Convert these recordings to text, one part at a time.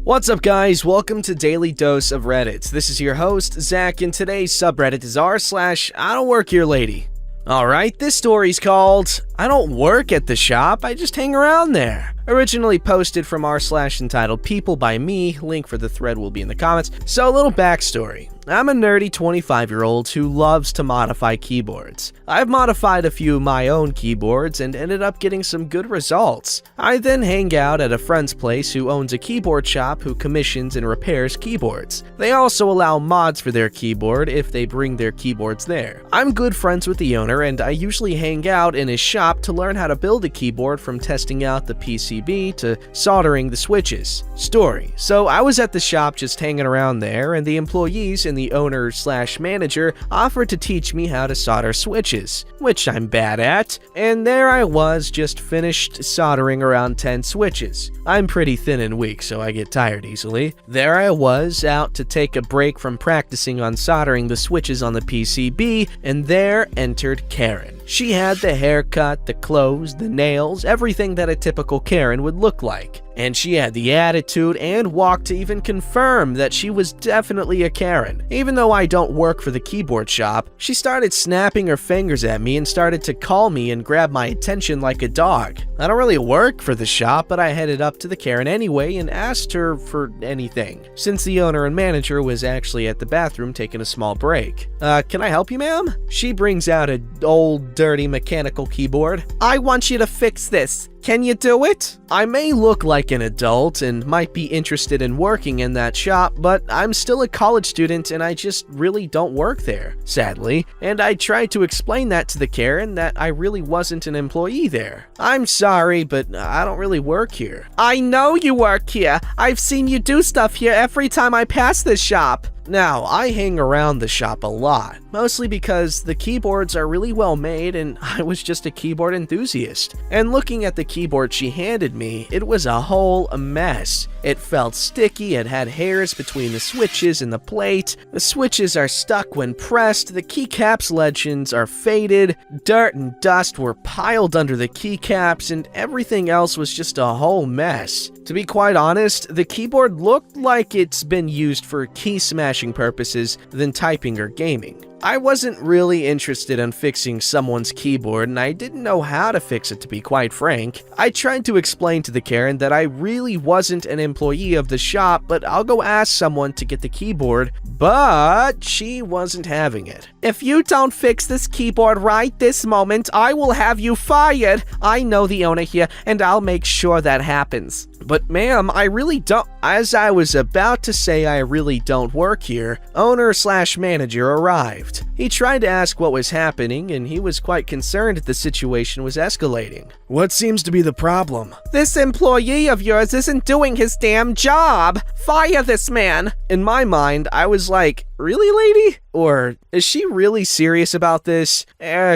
What's up guys, welcome to Daily Dose of Reddit. This is your host, Zach, and today's subreddit is r/IDontWorkHereLady. Alright, this story's called, I don't work at the shop, I just hang around there. Originally posted from r/entitled People by me, link for the thread will be in the comments. So a little backstory. I'm a nerdy 25-year-old who loves to modify keyboards. I've modified a few of my own keyboards and ended up getting some good results. I then hang out at a friend's place who owns a keyboard shop who commissions and repairs keyboards. They also allow mods for their keyboard if they bring their keyboards there. I'm good friends with the owner and I usually hang out in his shop to learn how to build a keyboard from testing out the PCB to soldering the switches. Story. So I was at the shop just hanging around there and the employees and the owner/manager offered to teach me how to solder switches, which I'm bad at, and there I was just finished soldering around 10 switches. I'm pretty thin and weak, so I get tired easily. There I was, out to take a break from practicing on soldering the switches on the PCB, and there entered Karen. She had the haircut, the clothes, the nails, everything that a typical Karen would look like. And she had the attitude and walk to even confirm that she was definitely a Karen. Even though I don't work for the keyboard shop, she started snapping her fingers at me and started to call me and grab my attention like a dog. I don't really work for the shop, but I headed up to the Karen anyway and asked her for anything, since the owner and manager was actually at the bathroom taking a small break. Can I help you, ma'am? She brings out an old, dirty mechanical keyboard. I want you to fix this. Can you do it? I may look like an adult and might be interested in working in that shop, but I'm still a college student and I just really don't work there, sadly. And I tried to explain that to the Karen that I really wasn't an employee there. I'm sorry, but I don't really work here. I know you work here. I've seen you do stuff here every time I pass this shop. Now, I hang around the shop a lot, mostly because the keyboards are really well made and I was just a keyboard enthusiast. And looking at the keyboard she handed me, it was a whole mess. It felt sticky, it had hairs between the switches and the plate, the switches are stuck when pressed, the keycaps legends are faded, dirt and dust were piled under the keycaps, and everything else was just a whole mess. To be quite honest, the keyboard looked like it's been used for key smashing purposes than typing or gaming. I wasn't really interested in fixing someone's keyboard and I didn't know how to fix it, to be quite frank. I tried to explain to the Karen that I really wasn't an employee of the shop, but I'll go ask someone to get the keyboard, but she wasn't having it. If you don't fix this keyboard right this moment, I will have you fired. I know the owner here and I'll make sure that happens. But ma'am, I really don't. As I was about to say I really don't work here, owner/manager arrived. He tried to ask what was happening and he was quite concerned that the situation was escalating. What seems to be the problem? This employee of yours isn't doing his damn job. Fire this man. In my mind, I was like, really, lady? Or is she really serious about this?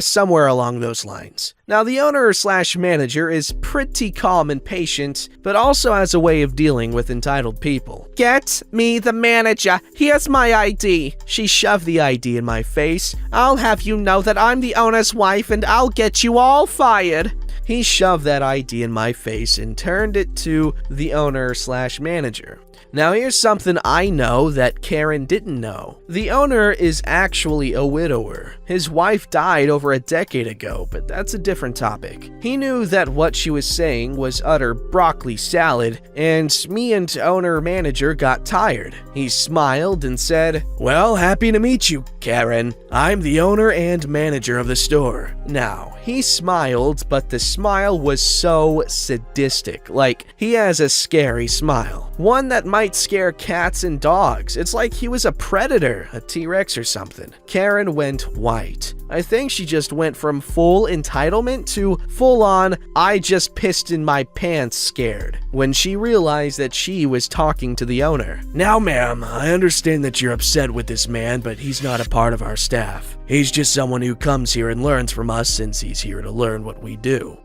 Somewhere along those lines. Now, the owner/manager is pretty calm and patient, but also has a way of dealing with entitled people. Get me the manager. Here's my ID. She shoved the ID in my face. I'll have you know that I'm the owner's wife and I'll get you all fired. He shoved that ID in my face and turned it to the owner/manager. Now here's something I know that Karen didn't know. The owner is actually a widower. His wife died over a decade ago, but that's a different topic. He knew that what she was saying was utter broccoli salad, and me and owner-manager got tired. He smiled and said, "Well, happy to meet you, Karen. I'm the owner and manager of the store." Now, he smiled, but the smile was so sadistic. Like, he has a scary smile. One that might scare cats and dogs. It's like he was a predator, a T-Rex or something. Karen went white. I think she just went from full entitlement to full-on, I just pissed in my pants scared, when she realized that she was talking to the owner. "Now, ma'am, I understand that you're upset with this man, but he's not a part of our staff. He's just someone who comes here and learns from us since he's here to learn what we do.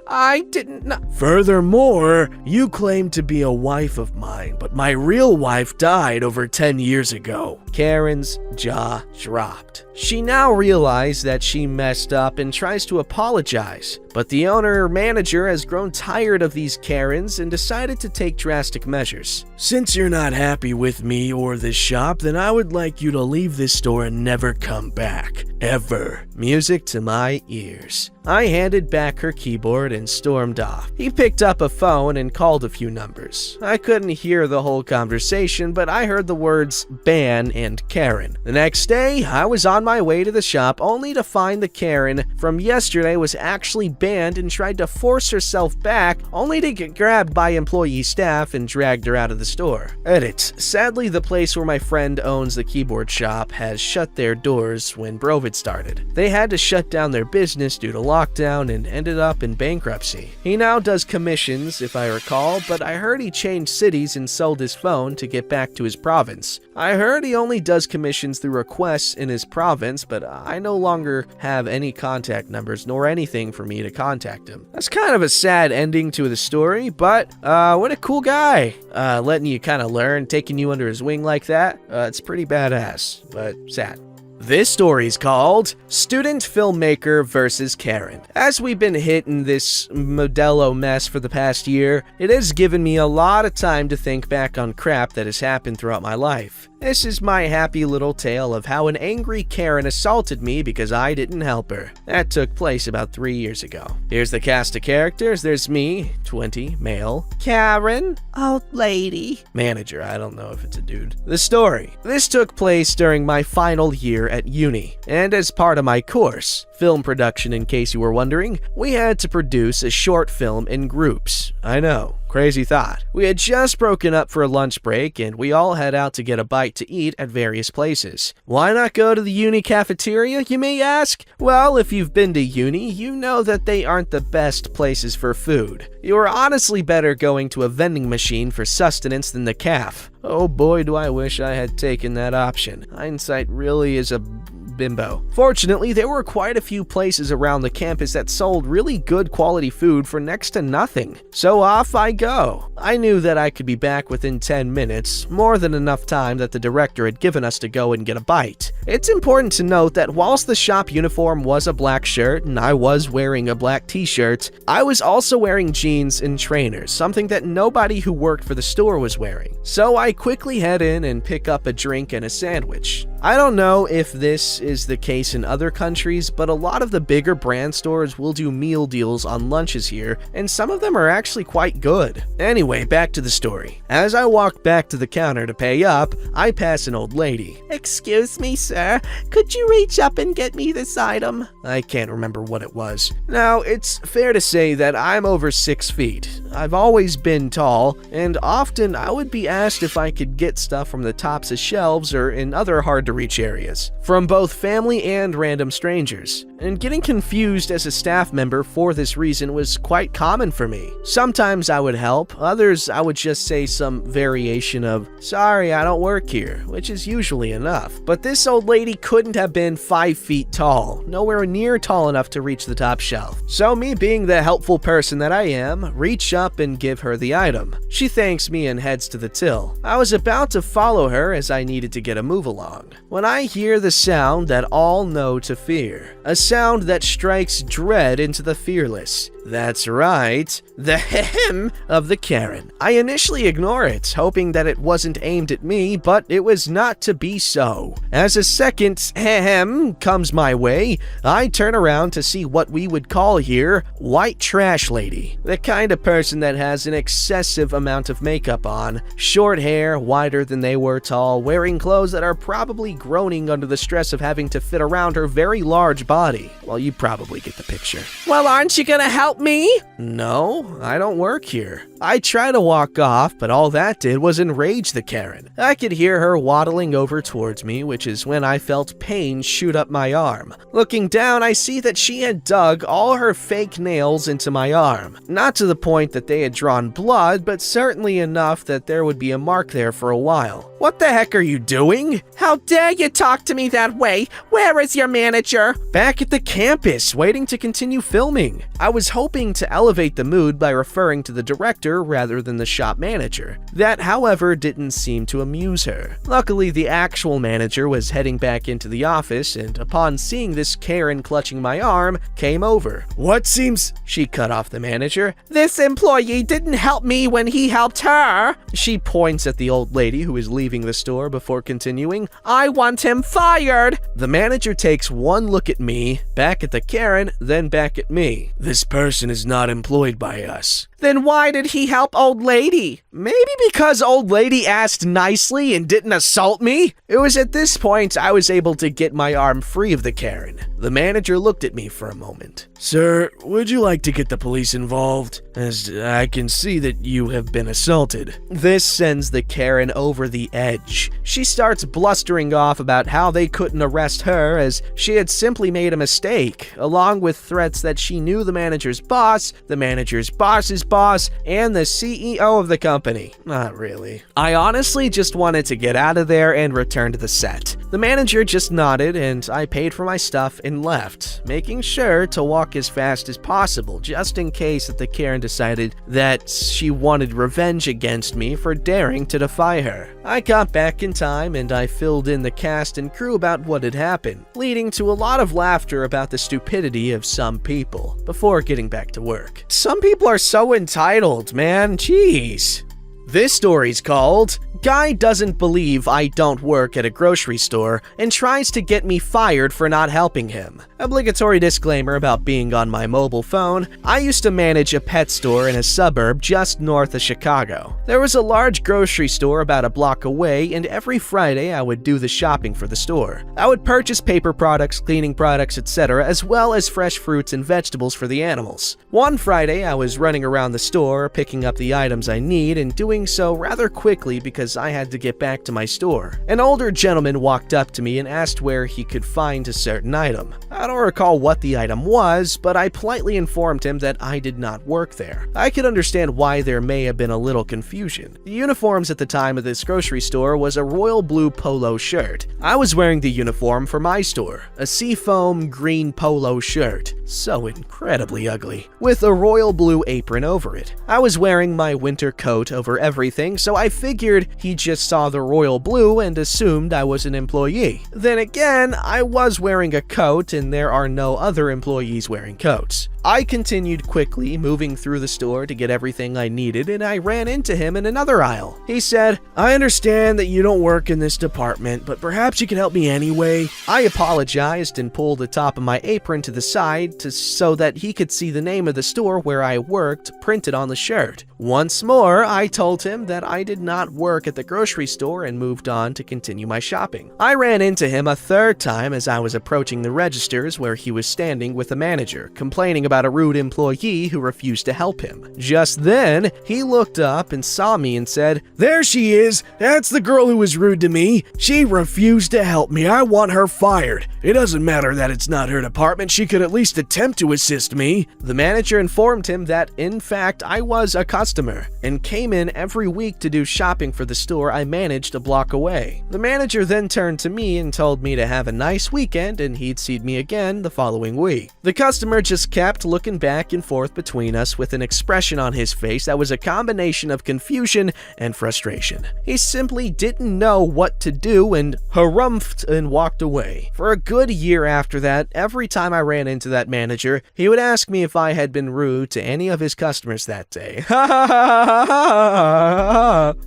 I didn't know. Furthermore, you claim to be a wife of mine, but my real wife died over 10 years ago. Karen's jaw dropped. She now realized that she messed up and tries to apologize, but the owner-manager has grown tired of these Karens and decided to take drastic measures. Since you're not happy with me or this shop, then I would like you to leave this store and never come back. Ever. Music to my ears. I handed back her keyboard and stormed off. He picked up a phone and called a few numbers. I couldn't hear the whole conversation, but I heard the words ban and Karen. The next day, I was on my way to the shop only to find the Karen from yesterday was actually banned and tried to force herself back, only to get grabbed by employee staff and dragged her out of the store. Edit. Sadly, the place where my friend owns the keyboard shop has shut their doors when Brovid started. They had to shut down their business due to lockdown and ended up in bankruptcy. He now does commissions, if I recall, but I heard he changed cities and sold his phone to get back to his province. I heard he only does commissions through requests in his province, but I no longer have any contact numbers nor anything for me to contact him. That's kind of a sad ending to the story, but what a cool guy. Letting you kind of learn, taking you under his wing like that. It's pretty badass, but sad. This story's called Student Filmmaker vs. Karen. As we've been hitting this Modelo mess for the past year, it has given me a lot of time to think back on crap that has happened throughout my life. This is my happy little tale of how an angry Karen assaulted me because I didn't help her. That took place about 3 years ago. Here's the cast of characters. There's me, 20, male. Karen, old lady. Manager, I don't know if it's a dude. The story. This took place during my final year at uni, and as part of my course, film production in case you were wondering, we had to produce a short film in groups. I know. Crazy thought. We had just broken up for a lunch break and we all head out to get a bite to eat at various places. Why not go to the uni cafeteria, you may ask? Well, if you've been to uni, you know that they aren't the best places for food. You are honestly better going to a vending machine for sustenance than the caf. Oh boy, do I wish I had taken that option. Hindsight really is a bimbo. Fortunately, there were quite a few places around the campus that sold really good quality food for next to nothing. So off I go. I knew that I could be back within 10 minutes, more than enough time that the director had given us to go and get a bite. It's important to note that whilst the shop uniform was a black shirt and I was wearing a black t-shirt, I was also wearing jeans and trainers, something that nobody who worked for the store was wearing. So I quickly head in and pick up a drink and a sandwich. I don't know if this is the case in other countries, but a lot of the bigger brand stores will do meal deals on lunches here, and some of them are actually quite good. Anyway, back to the story. As I walk back to the counter to pay up, I pass an old lady. "Excuse me, sir, could you reach up and get me this item?" I can't remember what it was. Now, it's fair to say that I'm over 6 feet. I've always been tall, and often I would be asked if I could get stuff from the tops of shelves or in other hard-to-reach areas, from both family and random strangers. And getting confused as a staff member for this reason was quite common for me. Sometimes I would help, others I would just say some variation of, "Sorry, I don't work here," which is usually enough. But this old lady couldn't have been 5 feet tall, nowhere near tall enough to reach the top shelf. So me being the helpful person that I am, reach up and give her the item. She thanks me and heads to the till. I was about to follow her as I needed to get a move along, when I hear the sound that all know to fear. A sound that strikes dread into the fearless. That's right, the hem of the Karen. I initially ignore it, hoping that it wasn't aimed at me, but it was not to be so. As a second hem comes my way, I turn around to see what we would call here white trash lady. The kind of person that has an excessive amount of makeup on, short hair, wider than they were tall, wearing clothes that are probably groaning under the stress of having to fit around her very large body. Well, you probably get the picture. "Well, aren't you gonna help me?" "No, I don't work here." I try to walk off, but all that did was enrage the Karen. I could hear her waddling over towards me, which is when I felt pain shoot up my arm. Looking down, I see that she had dug all her fake nails into my arm. Not to the point that they had drawn blood, but certainly enough that there would be a mark there for a while. What the heck are you doing? How dare you talk to me that way? Where is your manager? Back at the campus, waiting to continue filming. I was hoping to elevate the mood by referring to the director rather than the shop manager. That, however, didn't seem to amuse her. Luckily, the actual manager was heading back into the office, and upon seeing this Karen clutching my arm, came over. What seems... She cut off the manager. This employee didn't help me when he helped her. She points at the old lady who is leaving the store before continuing. I want him fired. The manager takes one look at me, back at the Karen, then back at me. This person is not employed by us. Then why did he help old lady? Maybe because old lady asked nicely and didn't assault me? It was at this point I was able to get my arm free of the Karen. The manager looked at me for a moment. Sir, would you like to get the police involved? As I can see that you have been assaulted. This sends the Karen over the edge. She starts blustering off about how they couldn't arrest her as she had simply made a mistake, along with threats that she knew the manager's boss's boss, and the CEO of the company. Not really. I honestly just wanted to get out of there and return to the set. The manager just nodded and I paid for my stuff and left, making sure to walk as fast as possible just in case that the Karen decided that she wanted revenge against me for daring to defy her. I got back in time and I filled in the cast and crew about what had happened, leading to a lot of laughter about the stupidity of some people before getting back to work. Some people are so entitled, man. Jeez. This story's called Guy Doesn't Believe I Don't Work at a Grocery Store and Tries to Get Me Fired for Not Helping Him. Obligatory disclaimer about being on my mobile phone. I used to manage a pet store in a suburb just north of Chicago. There was a large grocery store about a block away, and every Friday I would do the shopping for the store. I would purchase paper products, cleaning products, etc., as well as fresh fruits and vegetables for the animals. One Friday I was running around the store, picking up the items I need and doing so rather quickly because I had to get back to my store. An older gentleman walked up to me and asked where he could find a certain item. I don't recall what the item was, but I politely informed him that I did not work there. I could understand why there may have been a little confusion. The uniforms at the time of this grocery store was a royal blue polo shirt. I was wearing the uniform for my store, a seafoam green polo shirt, so incredibly ugly, with a royal blue apron over it. I was wearing my winter coat over everything, so I figured he just saw the royal blue and assumed I was an employee. Then again, I was wearing a coat and there are no other employees wearing coats. I continued quickly, moving through the store to get everything I needed, and I ran into him in another aisle. He said, I understand that you don't work in this department, but perhaps you can help me anyway. I apologized and pulled the top of my apron to the side so that he could see the name of the store where I worked printed on the shirt. Once more, I told him that I did not work at the grocery store and moved on to continue my shopping. I ran into him a third time as I was approaching the registers where he was standing with a manager, complaining about a rude employee who refused to help him. Just then, he looked up and saw me and said, There she is! That's the girl who was rude to me. She refused to help me. I want her fired. It doesn't matter that it's not her department. She could at least attempt to assist me. The manager informed him that, in fact, I was a customer and came in every week to do shopping for the store I managed a block away. The manager then turned to me and told me to have a nice weekend and he'd see me again the following week. The customer just kept looking back and forth between us with an expression on his face that was a combination of confusion and frustration. He simply didn't know what to do and harumphed and walked away. For a good year after that, every time I ran into that manager, he would ask me if I had been rude to any of his customers that day.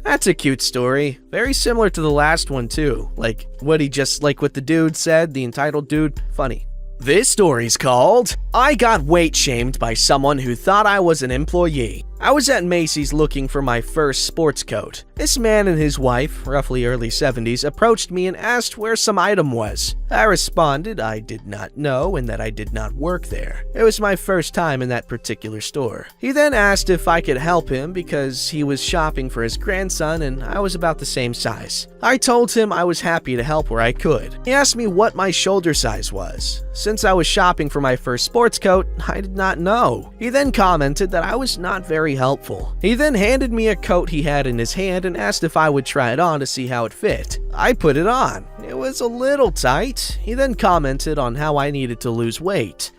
That's a cute story. Very similar to the last one too. Like what the dude said, the entitled dude. Funny. This story's called I Got Weight Shamed by Someone Who Thought I Was an Employee. I was at Macy's looking for my first sports coat. This man and his wife, roughly early 70s, approached me and asked where some item was. I responded I did not know and that I did not work there. It was my first time in that particular store. He then asked if I could help him because he was shopping for his grandson and I was about the same size. I told him I was happy to help where I could. He asked me what my shoulder size was. Since I was shopping for my first sports coat, I did not know. He then commented that I was not very very helpful. He then handed me a coat he had in his hand and asked if I would try it on to see how it fit. I put it on. It was a little tight. He then commented on how I needed to lose weight.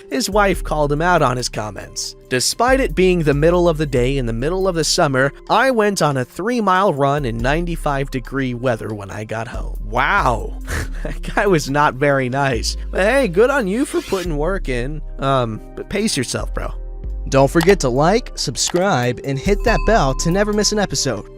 His wife called him out on his comments. Despite it being the middle of the day in the middle of the summer, I went on a 3-mile run in 95-degree weather when I got home. Wow, that guy was not very nice. But hey, good on you for putting work in. But pace yourself, bro. Don't forget to like, subscribe, and hit that bell to never miss an episode.